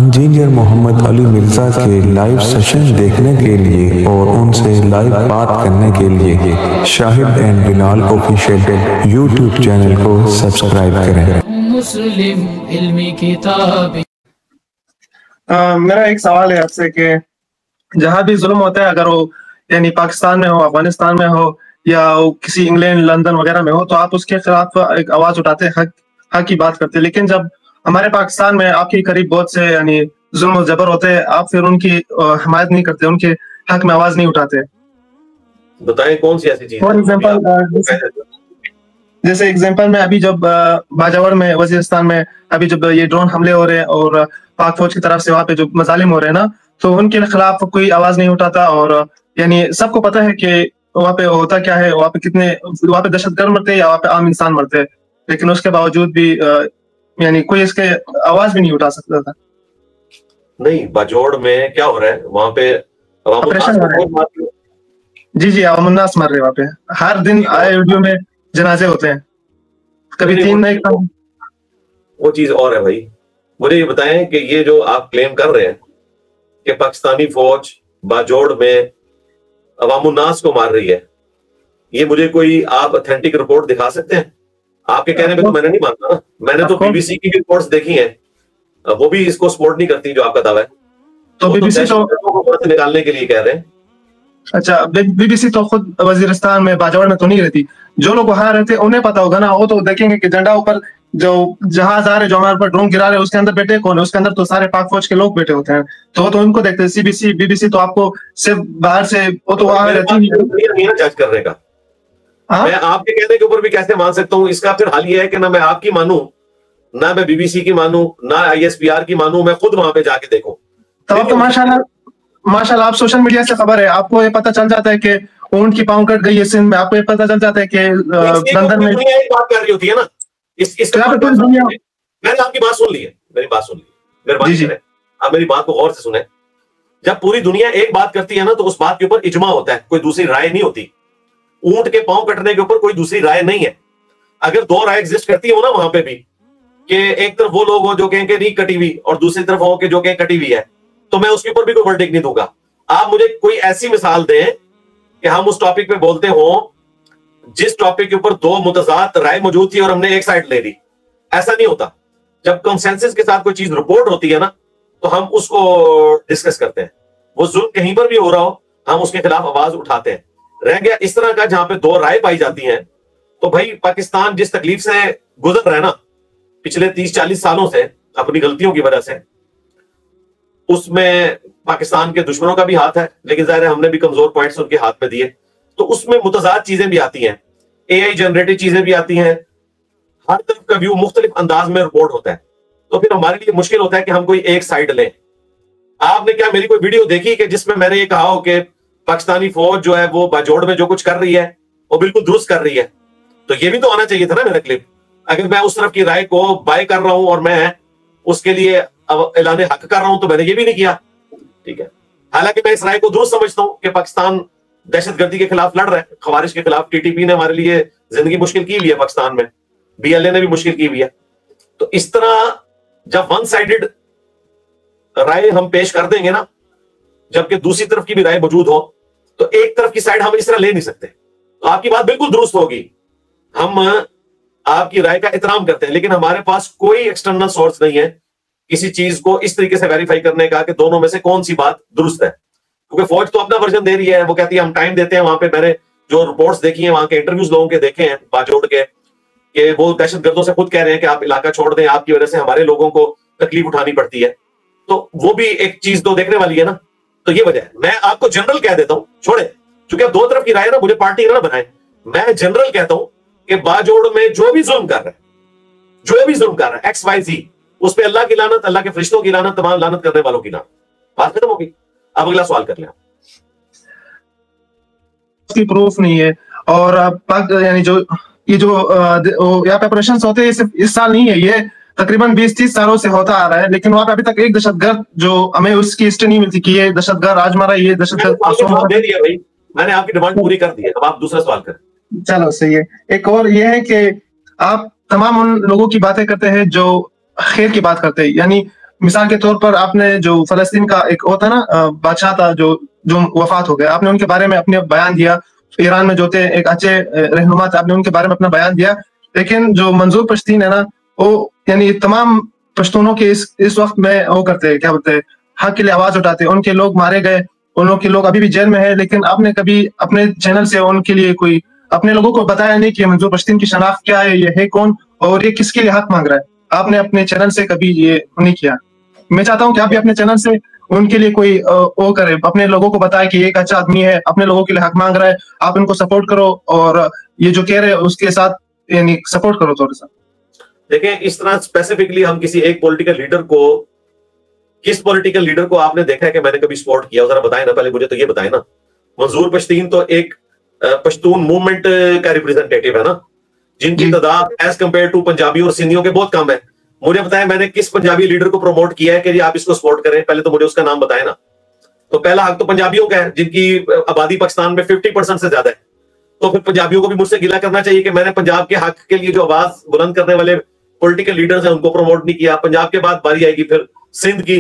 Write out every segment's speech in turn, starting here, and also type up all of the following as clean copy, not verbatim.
Engineer Mohammad Ali Mirza के live session देखने के लिए और उनसे लाइव बात करने के लिए Shahid and Bilal official YouTube channel को सब्सक्राइब करें। मुस्लिम इल्मी किताब। मेरा एक सवाल है आपसे कि जहाँ भी जुल्म होता है, अगर वो यानी पाकिस्तान में हो, अफगानिस्तान में हो या वो किसी इंग्लैंड लंदन वगैरह में हो, तो आप उसके खिलाफ एक आवाज उठाते हैं, हक की बात करते हैं। लेकिन जब हमारे पाकिस्तान में आपके करीब बहुत से यानी जुल्म और जबर होते हैं, आप फिर उनकी हिमायत नहीं करते, उनके हक में आवाज नहीं उठाते। बताएं कौन सी ऐसी चीज? फॉर एग्जाम्पल, जैसे एग्जाम्पल में अभी जब बाजावर में, वजीरिस्तान में अभी जब ये ड्रोन हमले हो रहे हैं और पाक फौज की तरफ से वहाँ पे जो मजालिम हो रहे हैं ना, तो उनके खिलाफ कोई आवाज नहीं उठाता। और यानी सबको पता है कि वहाँ पे होता क्या है, वहाँ पे दहशतगर्द मरते हैं या वहाँ पे आम इंसान मरते हैं, लेकिन उसके बावजूद भी यानी कोई इसके आवाज भी नहीं उठा सकता था। नहीं, बाजोड़ में क्या हो रहा है? वहाँ पे ऑपरेशन हो रहा है। जी, अवामुन्नास मर रहे वहाँ पे। हर दिन आए वीडियो में जनाजे होते हैं, कभी 3 नहीं। वो चीज और है भाई। मुझे ये बताएं कि ये जो आप क्लेम कर रहे हैं कि पाकिस्तानी फौज बाजोड़ में अवामुन्नास को मार रही है, ये मुझे कोई आप ऑथेंटिक रिपोर्ट दिखा सकते हैं? आपके कहने पे तो मैंने नहीं मानता ना। मैंने तो बीबीसी की रिपोर्ट्स देखी हैं, वो भी इसको सपोर्ट नहीं करती जो आपका दावा है। तो बीबीसी तो निकालने के लिए कह रहे हैं। अच्छा, बीबीसी तो खुद वजीरिस्तान में बाजौड़ में तो नहीं रहती। जो लोग वहां रहते हैं उन्हें पता होगा ना, वो तो देखेंगे कि झंडा ऊपर जो जहाज आ रहे, जो हमारे पर ड्रोन गिरा रहे, उसके अंदर बैठे कौन है? उसके अंदर तो सारे पाक फौज के लोग बैठे होते हैं, तो उनको देखते हैं। सीबीसी बीबीसी तो आपको सिर्फ बाहर से, वो तो वहां रहती नहीं जज करने का। मैं आपके कहने के ऊपर भी कैसे मान सकता हूँ? इसका फिर हाल ये है कि ना मैं आपकी मानूं, ना मैं बीबीसी की मानूं, ना ISPR की मानूं, मैं खुद वहां पे जाके देखूं। तो आपको माशाल्लाह आप सोशल मीडिया से खबर है, आपको ये पता चल जाता है कि ऊंट की पांव कट गई है सिंध में, आपको ये पता चल जाता है कि लंदन में एक बात कर रही होती है ना। मैंने आपकी बात सुन ली है, मेरी बात सुन ली, मेहरबानी करें आप मेरी बात को गौर से सुने। जब पूरी दुनिया एक बात करती है ना, तो उस बात के ऊपर इजमा होता है, कोई दूसरी राय नहीं होती। ऊंट के पांव कटने के ऊपर कोई दूसरी राय नहीं है। अगर 2 राय एग्जिस्ट करती हो ना वहां पे भी, कि एक तरफ वो लोग हो जो कहें कि नहीं कटी हुई और दूसरी तरफ हो कि जो कहें कटी हुई है, तो मैं उसके ऊपर भी कोई वर्डिक्ट नहीं दूंगा। आप मुझे कोई ऐसी मिसाल दें कि हम उस टॉपिक पे बोलते हो जिस टॉपिक के ऊपर 2 मुतजाद राय मौजूद थी और हमने एक साइड ले ली। ऐसा नहीं होता। जब कंसेंसस के साथ कोई चीज रिपोर्ट होती है ना, तो हम उसको डिस्कस करते हैं। वो जुल्म कहीं पर भी हो रहा हो, हम उसके खिलाफ आवाज उठाते हैं। रह गया इस तरह का जहां पे 2 राय पाई जाती हैं, तो भाई पाकिस्तान जिस तकलीफ से गुजर रहा है ना पिछले 30-40 सालों से अपनी गलतियों की वजह से, उसमें पाकिस्तान के दुश्मनों का भी हाथ है, लेकिन जाहिर है हमने भी कमजोर पॉइंट्स उनके हाथ में दिए। तो उसमें मुतजाद चीजें भी आती हैं, AI जनरेटेड चीजें भी आती हैं, हर तरफ का व्यू मुख्तलिफ अंदाज में रिपोर्ट होता है। तो फिर हमारे लिए मुश्किल होता है कि हम कोई एक साइड लें। आपने क्या मेरी कोई वीडियो देखी कि जिसमें मैंने ये कहा हो कि पाकिस्तानी फौज जो है वो बाजोड़ में जो कुछ कर रही है वो बिल्कुल दुरुस्त कर रही है? तो ये भी तो आना चाहिए था ना मेरा क्लिप। अगर मैं उस तरफ की राय को बाय कर रहा हूं और मैं उसके लिए ऐलान हक कर रहा हूं, तो मैंने ये भी नहीं किया। ठीक है, हालांकि मैं इस राय को दुरुस्त समझता हूं कि पाकिस्तान दहशतगर्दी के खिलाफ लड़ रहा है, खवारिश के खिलाफ। TTP ने हमारे लिए जिंदगी मुश्किल की हुई है पाकिस्तान में, BLA ने भी मुश्किल की हुई है। तो इस तरह जब 1 साइडेड राय हम पेश कर देंगे ना, जबकि दूसरी तरफ की भी राय मौजूद हो, तो एक तरफ की साइड हम इस तरह ले नहीं सकते। तो आपकी बात बिल्कुल दुरुस्त होगी, हम आपकी राय का एहतराम करते हैं, लेकिन हमारे पास कोई एक्सटर्नल सोर्स नहीं है किसी चीज को इस तरीके से वेरीफाई करने का कि दोनों में से कौन सी बात दुरुस्त है। क्योंकि फौज तो अपना वर्जन दे रही है, वो कहती है हम टाइम देते हैं। वहां पे मैंने जो रिपोर्ट्स देखी हैं, वहां के इंटरव्यूज लोगों के देखे हैं बाजोड़ के, कि वो दहशतगर्दों से खुद कह रहे हैं कि आप इलाका छोड़ दें, आपकी वजह से हमारे लोगों को तकलीफ उठानी पड़ती है। तो वो भी एक चीज तो देखने वाली है ना। तो ये वजह है। मैं आपको जनरल कह देता हूं, छोड़े, क्योंकि अब 2 तरफ की राय ना, मुझे पार्टी ना बनाए। मैं जनरल कहता हूं कि बाजोड़ में जो भी जुल्म कर रहा है XYZ, उस पर अल्लाह की लानत, अल्लाह के फरिश्तों की लानत, तमाम लानत करने वालों की लानत। बात खत्म होगी। अब अगला सवाल कर लें। प्रूफ नहीं है। और यानी जो यहाँ पे ऑपरेशन होते हैं सिर्फ इस साल नहीं है, ये तकरीबन 20-30 सालों से होता आ रहा है, लेकिन वहां पे अभी तक एक दहशतगर्द जो हमें उसकी हिस्ट्री नहीं मिलती कि ये दहशतगर्द आज मारा, ये दहशतगर्द दे दिया भाई, मैंने आपकी डिमांड पूरी कर दी है। अब आप दूसरा सवाल करें। चलो सही है। एक और ये है कि आप तमाम उन लोगों की बातें करते हैं जो खैर की बात करते हैं, यानी मिसाल के तौर पर आपने जो फलस्तीन का एक वो था ना बादशाह था जो जो वफात हो गया, आपने उनके बारे में अपने बयान दिया। ईरान में जो थे एक अच्छे रहनुमा थे, आपने उनके बारे में अपना बयान दिया। लेकिन जो मंजूर पश्तीन है ना, वो यानी तमाम पश्तूनों के इस वक्त में वो करते हैं, क्या बोलते हैं, हक के लिए आवाज उठाते हैं। उनके लोग मारे गए, उन लोग के लोग अभी भी जेल में है, लेकिन आपने कभी अपने चैनल से उनके लिए कोई अपने लोगों को बताया नहीं कि मंजूर पश्तीन की शनाख्त क्या है, ये है कौन और ये किसके लिए हक मांग रहा है। आपने अपने चैनल से कभी ये नहीं किया। मैं चाहता हूँ कि आप भी अपने चैनल से उनके लिए कोई वो करे, अपने लोगों को बताए कि ये एक अच्छा आदमी है, अपने लोगों के लिए हक मांग रहा है, आप इनको सपोर्ट करो और ये जो कह रहे हैं उसके साथ यानी सपोर्ट करो थोड़ा सा। देखिए, इस तरह स्पेसिफिकली हम किसी एक पॉलिटिकल लीडर को, किस पॉलिटिकल लीडर को आपने देखा है कि मैंने कभी सपोर्ट किया, जरा बताएं ना, पहले मुझे तो ये बताएं ना। मंजूर पश्तीन तो एक पश्तून मूवमेंट का रिप्रेजेंटेटिव है ना, जिनकी तादाद एज कंपेयर टू पंजाबियों और सिंधियों के बहुत कम है। मुझे बताएं मैंने किस पंजाबी लीडर को प्रमोट किया है कि जी आप इसको सपोर्ट करें, पहले तो मुझे उसका नाम बताएं ना। तो पहला हक तो पंजाबियों का है, जिनकी आबादी पाकिस्तान में 50% से ज्यादा है। तो फिर पंजाबियों को भी मुझसे गिला करना चाहिए कि मैंने पंजाब के हक के लिए जो आवाज बुलंद करने वाले पॉलिटिकल लीडर्स हैं उनको प्रमोट नहीं किया। पंजाब के बाद बारी आएगी फिर सिंध की,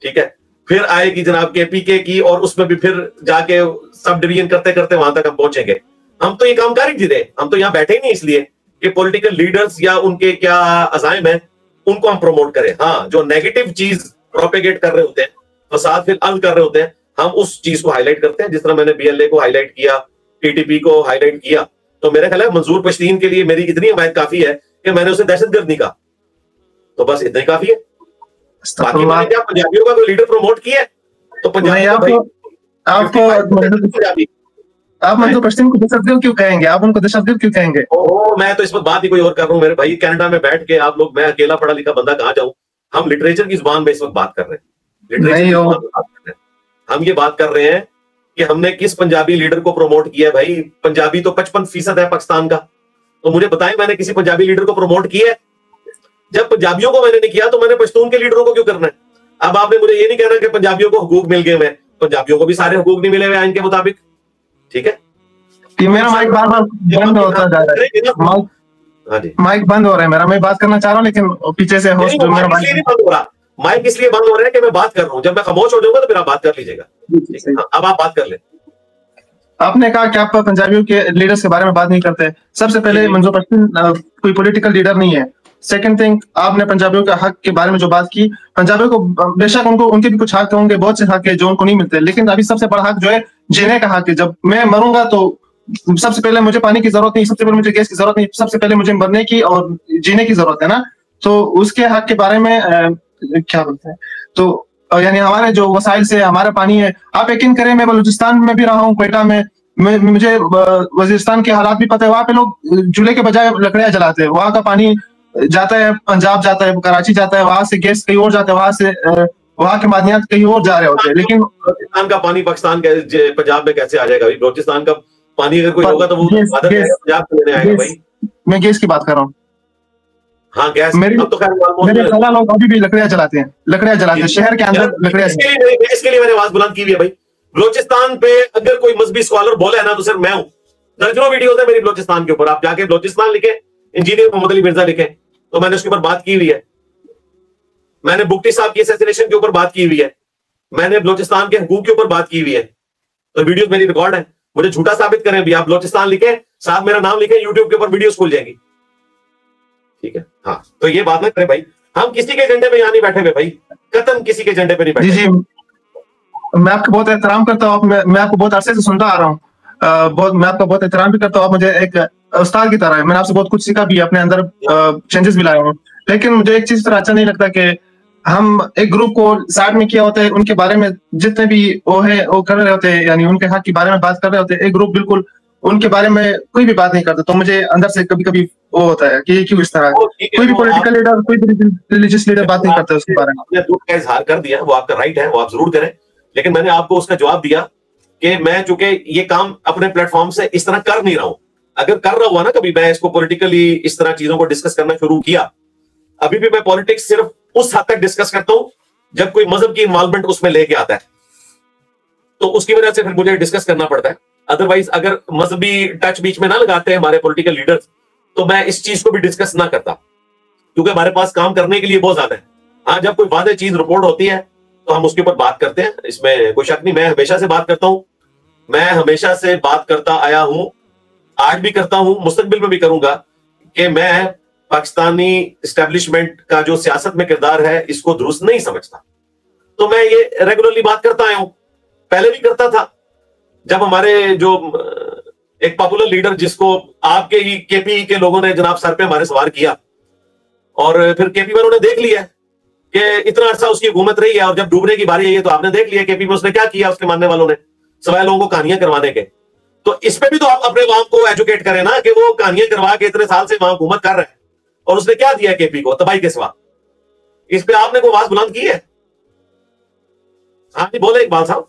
ठीक है, फिर आएगी जनाब के पीके की, और उसमें भी फिर जाके सब डिवीजन करते करते वहां तक हम पहुंचेंगे। हम तो ये काम कर ही थे, हम तो यहाँ बैठे ही नहीं इसलिए कि पॉलिटिकल लीडर्स या उनके क्या अजाइम है उनको हम प्रमोट करें। हाँ, जो नेगेटिव चीज प्रोपेगेट कर रहे होते हैं, फसाद फिर कर रहे होते हैं, हम उस चीज को हाईलाइट करते हैं। जिस तरह मैंने BLA को हाईलाइट किया, TTP को हाईलाइट किया, तो मेरा ख्याल है मंजूर पश्तीन के लिए मेरी इतनी हमायत काफी है कि मैंने उसे दहशतगर्द नहीं कहा, तो बस इतना ही काफी है। बाकी मैंने क्या पंजाबियों का कोई लीडर प्रमोट किया है तो आप मंजूर पश्तीन को दहशतगर्द क्यों कहेंगे? आप उनको दहशतगर्द क्यों कहेंगे? ओहो, मैं तो इस वक्त बात ही कोई और कर रहा हूँ मेरे भाई। कनाडा में बैठ के आप लोग, मैं अकेला पढ़ा लिखा बंदा कहाँ जाऊं। हम लिटरेचर की जुबान में इस वक्त बात कर रहे हैं, लिटरेचर हम ये बात कर रहे हैं कि हमने किस पंजाबी लीडर को प्रमोट किया है। भाई पंजाबी तो 55% है पाकिस्तान का, तो मुझे बताएं मैंने किसी पंजाबी लीडर को प्रमोट किया है? जब पंजाबियों को मैंने नहीं किया तो मैंने पश्तून के लीडरों को क्यों करना है? अब आपने मुझे ये नहीं कहना कि पंजाबियों को हुकूक मिल गए हैं, पंजाबियों को भी सारे हुकूक नहीं मिले हुए आइन के मुताबिक, ठीक है। मेरा माइक बार बार बंद होता जा रहा है, हाँ जी, माइक बंद हो रहा है मेरा, मैं बात करना चाह रहा हूँ लेकिन पीछे से होस्ट जो मेरा माइक बंद हो रहा, माइक इसलिए बंद हो रहा है कि मैं बात कर रहा हूँ। जब मैं खामोश हो जाऊंगा तो फिर आप बात कर लीजिएगा। अब आप बात कर ले। आपने कहा कि आप पंजाबियों के लीडर्स के बारे में बात नहीं करते। सबसे पहले मंजूर पश्तीन कोई पॉलिटिकल लीडर नहीं है। सेकंड थिंग, आपने पंजाबियों के हक के बारे में जो बात की, पंजाबियों को बेशक उनको उनके भी कुछ हक होंगे, बहुत से हक है जो उनको नहीं मिलते, लेकिन अभी सबसे बड़ा हक जो है जीने का हक है। जब मैं मरूंगा तो सबसे पहले मुझे पानी की जरूरत नहीं, सबसे पहले मुझे गैस की जरूरत नहीं, सबसे पहले मुझे मरने की और जीने की जरूरत है ना। तो उसके हक के बारे में क्या बोलते हैं, तो यानी हमारे जो वसाइल से हमारा पानी है, आप यकीन करें मैं बलूचिस्तान में भी रहा हूँ, क्वेटा में, मुझे वजीरिस्तान के हालात भी पता है। वहाँ पे लोग चूल्हे के बजाय लकड़ियां जलाते हैं। वहाँ का पानी जाता है पंजाब, जाता है कराची, जाता है, वहां से गैस कहीं और जाता है, वहां से वहाँ के मादनियात कहीं और जा रहे होते हैं। लेकिन बलूचिस्तान का पानी पाकिस्तान के पंजाब में कैसे आ जाएगा? बलूचिस्तान का पानी अगर कोई होगा तो वो पंजाब से लेने आएगा भाई। मैं गैस की बात कर रहा हूँ। हाँ, गैस। मेरे लोग अभी भी लकड़ियां जलाते हैं, लकड़ियां जलाते हैं शहर के अंदर लकड़ियां। इसके लिए मैंने आवाज बुलंद की हुई है भाई। बलूचिस्तान पे अगर कोई मजहबी स्कॉलर बोले ना तो सिर्फ मैं हूं। दर्जनों वीडियोस है मेरी बलूचिस्तान के ऊपर, आप जाके बलूचिस्तान लिखे, इंजीनियर मोहम्मद अली मिर्जा लिखे, तो मैंने उसके ऊपर बात की हुई है। मैंने बुक्टी साहब की असैसिनेशन के ऊपर बात की हुई है, मैंने बलूचिस्तान के हुकूक के ऊपर बात की हुई है, तो वीडियोस मेरी रिकॉर्ड है। मुझे झूठा साबित करें भी, आप बलूचिस्तान लिखे, साथ मेरा नाम लिखे, यूट्यूब के ऊपर वीडियोस खुल जाएंगी, ठीक है। हाँ, तो ये बात ना करें भाई, हम किसी के एजेंडे पे यहाँ नहीं बैठे हुए भाई, कतन किसी के एजेंडे पे नहीं बैठे। जी जी, मैं आपका बहुत एहतराम करता हूँ, मैं आपको बहुत अरसे से सुनता आ रहा हूँ, मैं आपका बहुत एहतराम भी करता हूँ। आप मुझे एक उस्ताद की तरह है, मैंने आपसे बहुत कुछ सीखा भी, अपने अंदर चेंजेस भी लाया हूँ। लेकिन मुझे एक चीज अच्छा नहीं लगता कि हम एक ग्रुप को साइड में किया होता है, उनके बारे में जितने भी वो है वो कर रहे होते हैं, यानी उनके हक के बारे में बात कर रहे होते हैं, एक ग्रुप बिल्कुल उनके बारे में कोई भी बात नहीं करता। तो मुझे अंदर से कभी कभी वो होता है कि क्यों इस तरह कोई भी पॉलिटिकल लीडर, कोई भी रिलीजियस लीडर बात नहीं करता उसके बारे में। आपने दुख का इजहार कर दिया, वो आपका राइट है, वो आप जरूर करें, लेकिन मैंने आपको उसका जवाब दिया कि मैं चूंकि ये काम अपने प्लेटफॉर्म से इस तरह कर नहीं रहा हूं। अगर कर रहा हुआ ना कभी, मैं इसको पॉलिटिकली इस तरह चीजों को डिस्कस करना शुरू किया, अभी भी मैं पॉलिटिक्स सिर्फ उस हद तक डिस्कस करता हूं जब कोई मजहब की इन्वॉल्वमेंट उसमें लेके आता है, तो उसकी वजह से फिर मुझे डिस्कस करना पड़ता है। अदरवाइज अगर मजहबी टच बीच में ना लगाते हैं हमारे पॉलिटिकल लीडर्स, तो मैं इस चीज को भी डिस्कस ना करता, क्योंकि हमारे पास काम करने के लिए बहुत ज्यादा है। हाँ, जब कोई वादे चीज रिपोर्ट होती है तो हम उसके ऊपर बात करते हैं, इसमें कोई शक नहीं। मैं हमेशा से बात करता हूं, मैं हमेशा से बात करता आया हूं, आज भी करता हूं, मुस्तकबिल में भी करूंगा कि मैं पाकिस्तानी इस्टेब्लिशमेंट का जो सियासत में किरदार है इसको दुरुस्त नहीं समझता। तो मैं ये रेगुलरली बात करता आया हूं, पहले भी करता था। जब हमारे जो एक पॉपुलर लीडर जिसको आपके ही केपी के लोगों ने जनाब सर पे हमारे सवार किया, और फिर केपी में उन्होंने देख लिया कि इतना अर्सा उसकी हुकूमत रही है, और जब डूबने की बारी आई है तो आपने देख लिया केपी में उसने क्या किया, उसके मानने वालों ने, सवाए लोगों को कहानियां करवाने के। तो इस पे भी तो आप अपने वाम को एजुकेट करें ना, कि वो कहानियां करवा के इतने साल से वहां हुकूमत कर रहे हैं, और उसने क्या दिया केपी को तबाही के सिवा। इस पे आपने कोई आवाज बुलंद की है? हाँ जी, बोले इकबाल साहब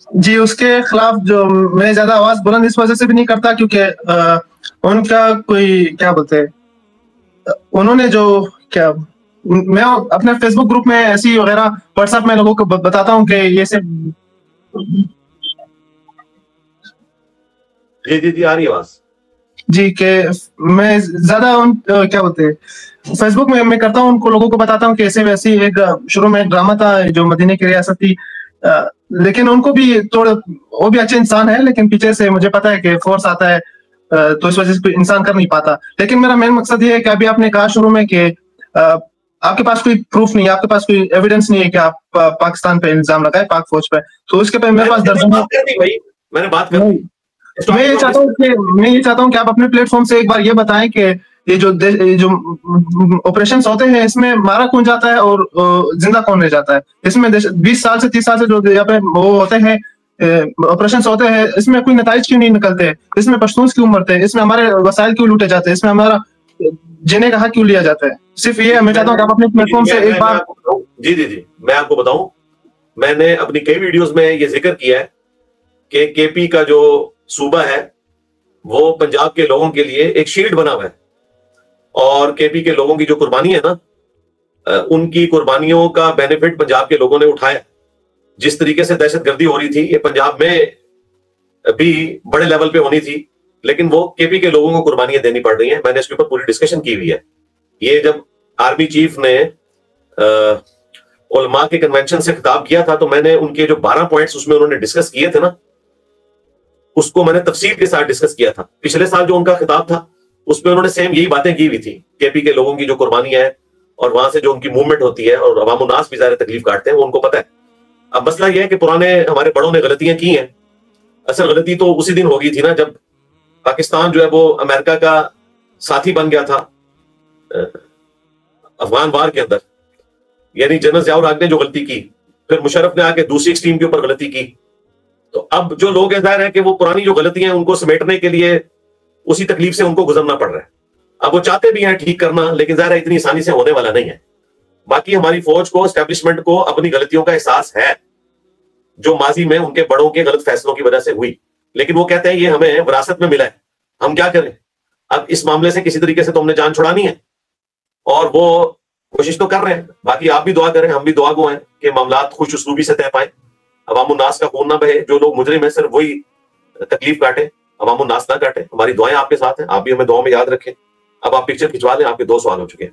जी। उसके खिलाफ जो मैं ज्यादा आवाज बुलंद इस वजह से भी नहीं करता क्योंकि उनका कोई क्या बोलते हैं, उन्होंने जो क्या, मैं अपने फेसबुक ग्रुप में ऐसी वगैरह व्हाट्सएप में लोगों को बताता हूँ कि ये सब। जी जी जी, आ रही आवाज जी, के मैं ज्यादा उन क्या बोलते हैं, फेसबुक में मैं करता हूँ, उनको लोगों को बताता हूँ कि ऐसे वैसी एक शुरू में ड्रामा था जो मदीने की रियासत थी, लेकिन उनको भी थोड़ा, वो भी अच्छे इंसान है, लेकिन पीछे से मुझे पता है कि फोर्स आता है, तो इस वजह से कोई इंसान कर नहीं पाता। लेकिन मेरा मेन मकसद ये है कि अभी आपने कहा शुरू में कि आपके पास कोई प्रूफ नहीं है, आपके पास कोई एविडेंस नहीं है कि आप पाकिस्तान पे इल्जाम लगाए, पाक फौज पे, तो उसके पे मेरे पास दर्जनों, मैंने बात कर दी। तो मैं ये चाहता हूँ कि आप अपने प्लेटफॉर्म से एक बार ये बताएं कि ये जो ऑपरेशंस होते हैं इसमें मारा कौन जाता है और जिंदा कौन रह जाता है। इसमें 20 साल से 30 साल से जो यहाँ पे वो होते हैं ऑपरेशंस होते हैं, इसमें कोई नताइज क्यों नहीं निकलते, इसमें पश्तून्स क्यों मरते हैं, इसमें हमारे वसाइल क्यों लूटे जाते हैं, इसमें हमारा जीने का हक क्यों लिया जाता है। सिर्फ ये मैं चाहता हूँ कि आप अपने प्लेटफॉर्म से एक बार। जी जी जी, मैं आपको बताऊं, मैंने अपनी कई वीडियोस में ये जिक्र किया है कि केपी का जो सूबा है वो पंजाब के लोगों के लिए एक शील्ड बना हुआ है, और केपी के लोगों की जो कुर्बानी है ना, उनकी कुर्बानियों का बेनिफिट पंजाब के लोगों ने उठाया। जिस तरीके से दहशतगर्दी हो रही थी ये पंजाब में भी बड़े लेवल पे होनी थी, लेकिन वो केपी के लोगों को कुर्बानियां देनी पड़ रही हैं। मैंने इसके ऊपर पूरी डिस्कशन की हुई है। ये जब आर्मी चीफ ने उलमा के कन्वेंशन से खिताब किया था, तो मैंने उनके जो 12 पॉइंट्स उसमें उन्होंने डिस्कस किए थे ना, उसको मैंने तफसील के साथ डिस्कस किया था। पिछले साल जो उनका खिताब था उसमें उन्होंने सेम यही बातें की हुई थी, केपी के लोगों की जो कुर्बानियां है और वहां से जो उनकी मूवमेंट होती है, और अवाम उन्नास भी ज़ाहिर तकलीफ काटते हैं, वो उनको पता है। अब मसला यह है कि पुराने हमारे बड़ों ने गलतियां की हैं। असल गलती तो उसी दिन हो गई थी ना जब पाकिस्तान जो है वो अमेरिका का साथी बन गया था अफगान वार के अंदर। यानी जनरल ज़ियाउर हक ने जो गलती की, फिर मुशर्रफ ने आके दूसरी एक्सट्रीम के ऊपर गलती की। तो अब जो लोग जाहिर है कि वो पुरानी जो गलतियां हैं उनको समेटने के लिए उसी तकलीफ से उनको गुजरना पड़ रहा है। अब वो चाहते भी हैं ठीक करना, लेकिन जाहिर है इतनी आसानी से होने वाला नहीं है। बाकी हमारी फौज को, एस्टेब्लिशमेंट को अपनी गलतियों का एहसास है जो माजी में उनके बड़ों के गलत फैसलों की वजह से हुई, लेकिन वो कहते हैं ये हमें विरासत में मिला है, हम क्या करें। अब इस मामले से किसी तरीके से तो हमने जान छुड़ानी है, और वो कोशिश तो कर रहे हैं। बाकी आप भी दुआ करें, हम भी दुआ गो हैं कि मामलात खुश उसलूबी से तय पाए, अवामुन्नास का खून ना बहे, जो लोग मुजरिम है सिर्फ वही तकलीफ काटे, अवामुन्नास ना काटे। हमारी दुआएं आपके साथ हैं, आप भी हमें दुआ में याद रखें। अब आप पिक्चर खिंचवा लें, आपके 2 सवाल हो चुके हैं।